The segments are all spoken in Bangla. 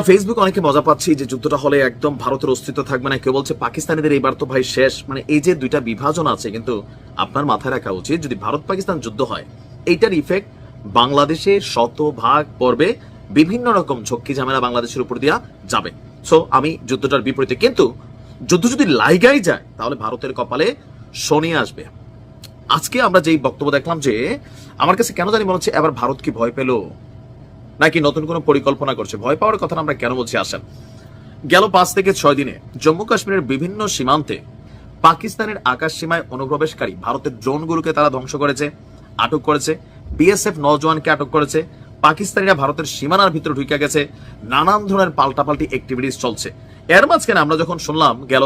ফেসবুক অনেকে মজা পাচ্ছি যে যুদ্ধটা হলে একদম ভারতের অস্তিত্ব থাকবে না, কেউ বলছে পাকিস্তানিদের এইবার তো ভাই শেষ। মানে এই যে দুইটা বিভাজন আছে, কিন্তু আপনার মাথায় রাখা উচিত যদি ভারত পাকিস্তান যুদ্ধ হয় এইটার ইফেক্ট বাংলাদেশে শতভাগ পড়বে, বিভিন্ন রকম ঝক্কি ঝামেলা বাংলাদেশের উপর দিয়া যাবে। সো আমি যুদ্ধটার বিপরীতে, কিন্তু যুদ্ধ যদি লাইগাই যায় তাহলে ভারতের কপালে শনি আসবে। আজকে আমরা যেই বক্তব্য দেখলাম, যে আমার কাছে কেন জানি মনে হচ্ছে এবার ভারত কি ভয় পেল নাকি নতুন কোনো পরিকল্পনা করছে। ভয় পাওয়ার কথা আমরা কেন বলছি আসেন। গেল 5 থেকে 6 দিনে জম্মু কাশ্মীরের বিভিন্ন সীমান্তে পাকিস্তানের আকাশ সীমায় অনুপ্রবেশকারী ভারতের ড্রোনগুলোকে তারা ধ্বংস করেছে, আটক করেছে। বিএসএফ নজওয়ানকে আটক করেছে। পাকিস্তানিরা ভারতের সীমানার ভিতরে ঢুকে গেছে। নানান ধরনের পাল্টাপাল্টি অ্যাক্টিভিটিস চলছে। এর মাঝখানে আমরা যখন শুনলাম গেল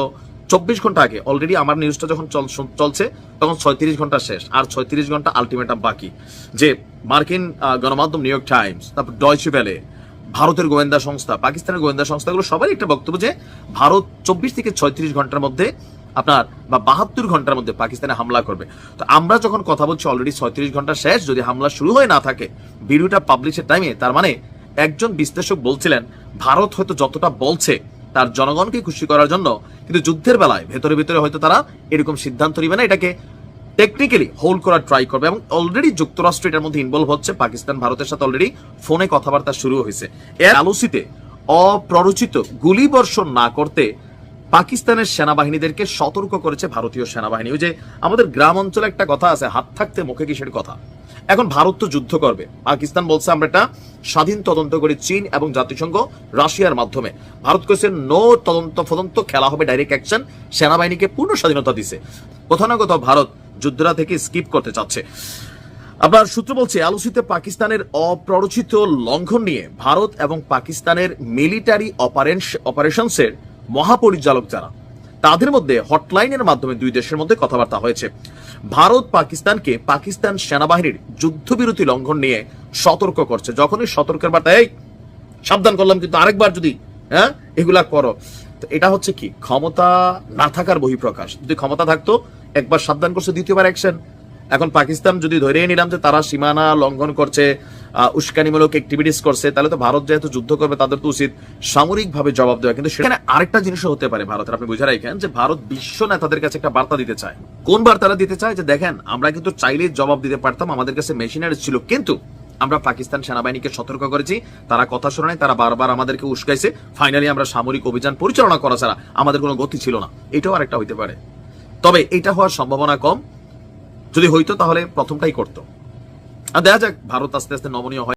24 ঘন্টা আগে, অলরেডি আমার নিউজটা যখন চলছে তখন 36 ঘন্টা শেষ, আর 36 ঘন্টা আলটিমেটাম বাকি, যে মার্কিন গণমাধ্যম নিউ ইয়র্ক টাইমস, তারপর ডয়চে ভেলে, ভারতের গোয়েন্দা সংস্থা, পাকিস্তানের গোয়েন্দা সংস্থাগুলো সবাই একটা বক্তব্য যে ভারত 24 থেকে 36 ঘন্টার মধ্যে আপনার বা 72 ঘন্টার মধ্যে পাকিস্তানে হামলা করবে। তো আমরা যখন কথা বলছি অলরেডি 36 ঘন্টা শেষ, যদি হামলা শুরু হয়ে না থাকে ভিডিওটা পাবলিশের টাইমে, তার মানে একজন বিশ্লেষক বলছিলেন ভারত হয়তো যতটা বলছে তার জনগণকে খুশি করার জন্য, কিন্তু যুদ্ধের বেলায় ভেতরে ভেতরে হয়তো তারা এরকম সিদ্ধান্ত নিবে না, এটাকে টেকনিক্যালি হোল্ড করার ট্রাই করবে। এবং অলরেডি যুক্তরাষ্ট্র এটার মধ্যে ইনভলভ হচ্ছে। পাকিস্তান ভারতের সাথে অলরেডি ফোনে কথাবার্তা শুরু হয়েছে। এর আলোচিতে অপ্ররোচিত গুলি বর্ষণ না করতে পাকিস্তানের সেনাবাহিনীদেরকে সতর্ক করেছে ভারতীয় সেনাবাহিনী। ওই যে আমাদের গ্রাম অঞ্চলে একটা কথা আছে, হাত থাকতে মুখে কিসের কথা। এখন ভারত তো যুদ্ধ করবে, পাকিস্তান বলছে আমরা একটা স্বাধীন তদন্ত করে চীন এবং জাতিসংঘ রাশিয়ার মাধ্যমে। ভারত কইছে নো তদন্ত খেলা হবে ডাইরেক্ট অ্যাকশন, সেনাবাহিনীকে পূর্ণ স্বাধীনতা দিছে। কোথাও না কোথাও ভারত যুদ্ধটা থেকে স্কিপ করতে চাচ্ছে। আবার সূত্র বলছে আলোচিত পাকিস্তানের অপ্ররোচিত লঙ্ঘন নিয়ে ভারত এবং পাকিস্তানের মিলিটারি অপারেশনসের মহাপরিচালক যারা, তাদের মধ্যে হটলাইনের মাধ্যমে দুই দেশের মধ্যে কথাবার্তা হয়েছে। ভারত পাকিস্তানকে পাকিস্তান সেনাবাহিনীর যুদ্ধবিরতি লঙ্ঘন নিয়ে সতর্ক করছে। যখনই সতর্কের বার্তা, এই সাবধান করলাম কিন্তু আরেকবার যদি এগুলা করো। তো এটা হচ্ছে কি ক্ষমতা না থাকার বহিঃপ্রকাশ। যদি ক্ষমতা থাকতো, একবার সাবধান করছে, দ্বিতীয়বার অ্যাকশন। এখন পাকিস্তান যদি ধরে নিলাম যে তারা সীমানা লঙ্ঘন করছে, উস্কানিমূলক অ্যাক্টিভিটিস করছে, তাহলে তো ভারত যেহেতু যুদ্ধ করবে তাদের তো উচিত সামরিকভাবে জবাব দেওয়া। কিন্তু সেখানে আরেকটা জিনিসও হতে পারে ভারতের, আপনি বুঝে রাখেন যে ভারত বিশ্ব নেতাদের কাছে একটা বার্তা দিতে চায়। কোন বার্তাটা দিতে চায়? যে দেখেন আমরা কিন্তু চাইলে জবাব দিতে পারতাম, আমাদের কাছে মেশিনারি ছিল, কিন্তু আমরা পাকিস্তান সেনাবাহিনীকে সতর্ক করেছি, তারা কথা শোনে নাই, তারা বারবার আমাদেরকে উস্কাইছে। ফাইনালি আমরা সামরিক অভিযান পরিচালনা করা ছাড়া আমাদের কোনো গতি ছিল না। এটাও আরেকটা হইতে পারে, তবে এটা হওয়ার সম্ভাবনা কম। যদি হইতো তাহলে প্রথমটাই করতো। আর দেখা যাক ভারত আস্তে আস্তে নমনীয় হয়।